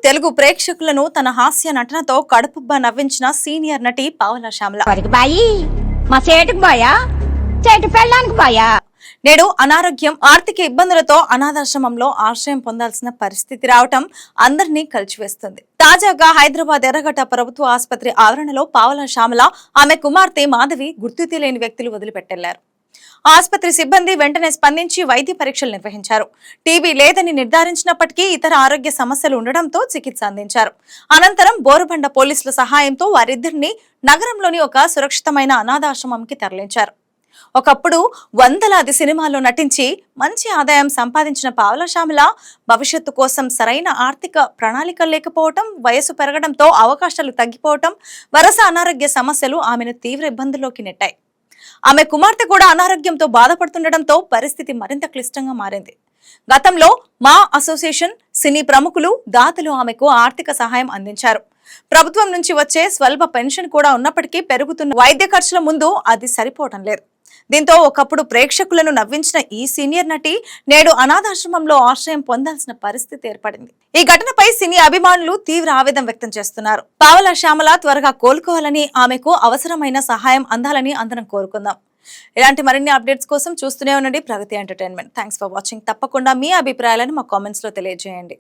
తెలుగు ప్రేక్షకులను తన హాస్య నటనతో కడుపుబ్బ నవ్వించిన సీనియర్ నటి పావలా శ్యామల నేడు అనారోగ్యం, ఆర్థిక ఇబ్బందులతో అనాథాశ్రమంలో ఆశ్రయం పొందాల్సిన పరిస్థితి రావటం అందరినీ కలిచివేస్తుంది. తాజాగా హైదరాబాద్ ఎర్రగడ్డ ప్రభుత్వ ఆసుపత్రి ఆవరణలో పావలా శ్యామల, ఆమె కుమార్తె మాధవి గుర్తు తెలియని వ్యక్తులు వదిలిపెట్టెళ్లారు. ఆసుపత్రి సిబ్బంది వెంటనే స్పందించి వైద్య పరీక్షలు నిర్వహించారు. టీబీ లేదని నిర్ధారించినప్పటికీ ఇతర ఆరోగ్య సమస్యలు ఉండడంతో చికిత్స అందించారు. అనంతరం బోరుబండ పోలీసుల సహాయంతో వారిద్దరిని నగరంలోని ఒక సురక్షితమైన అనాథాశ్రమంకి తరలించారు. ఒకప్పుడు వందలాది సినిమాల్లో నటించి మంచి ఆదాయం సంపాదించిన పావలా శ్యామల భవిష్యత్తు కోసం సరైన ఆర్థిక ప్రణాళిక లేకపోవటం, వయసు పెరగడంతో అవకాశాలు తగ్గిపోవటం, వరుస అనారోగ్య సమస్యలు ఆమెను తీవ్ర ఇబ్బందుల్లోకి నెట్టాయి. ఆమె కుమార్తె కూడా అనారోగ్యంతో బాధపడుతుండటంతో పరిస్థితి మరింత క్లిష్టంగా మారింది. గతంలో మా అసోసియేషన్, సినీ ప్రముఖులు, దాతలు ఆమెకు ఆర్థిక సహాయం అందించారు. ప్రభుత్వం నుంచి వచ్చే స్వల్ప పెన్షన్ కూడా ఉన్నప్పటికీ పెరుగుతున్న వైద్య ఖర్చుల ముందు అది సరిపోవటం లేదు. దీంతో ఒకప్పుడు ప్రేక్షకులను నవ్వించిన ఈ సీనియర్ నటి నేడు అనాథాశ్రమంలో ఆశ్రయం పొందాల్సిన పరిస్థితి ఏర్పడింది. ఈ ఘటనపై సినీ అభిమానులు తీవ్ర ఆవేదన వ్యక్తం చేస్తున్నారు. పావలా శ్యామల త్వరగా కోలుకోవాలని, ఆమెకు అవసరమైన సహాయం అందాలని అందరం కోరుకుందాం. ఇలాంటి మరిన్ని అప్డేట్స్ కోసం చూస్తూనే ఉండండి ప్రగతి ఎంటర్టైన్మెంట్. Thanks for watching. తప్పకుండా మీ అభిప్రాయాలను మా కామెంట్స్ లో తెలియజేయండి.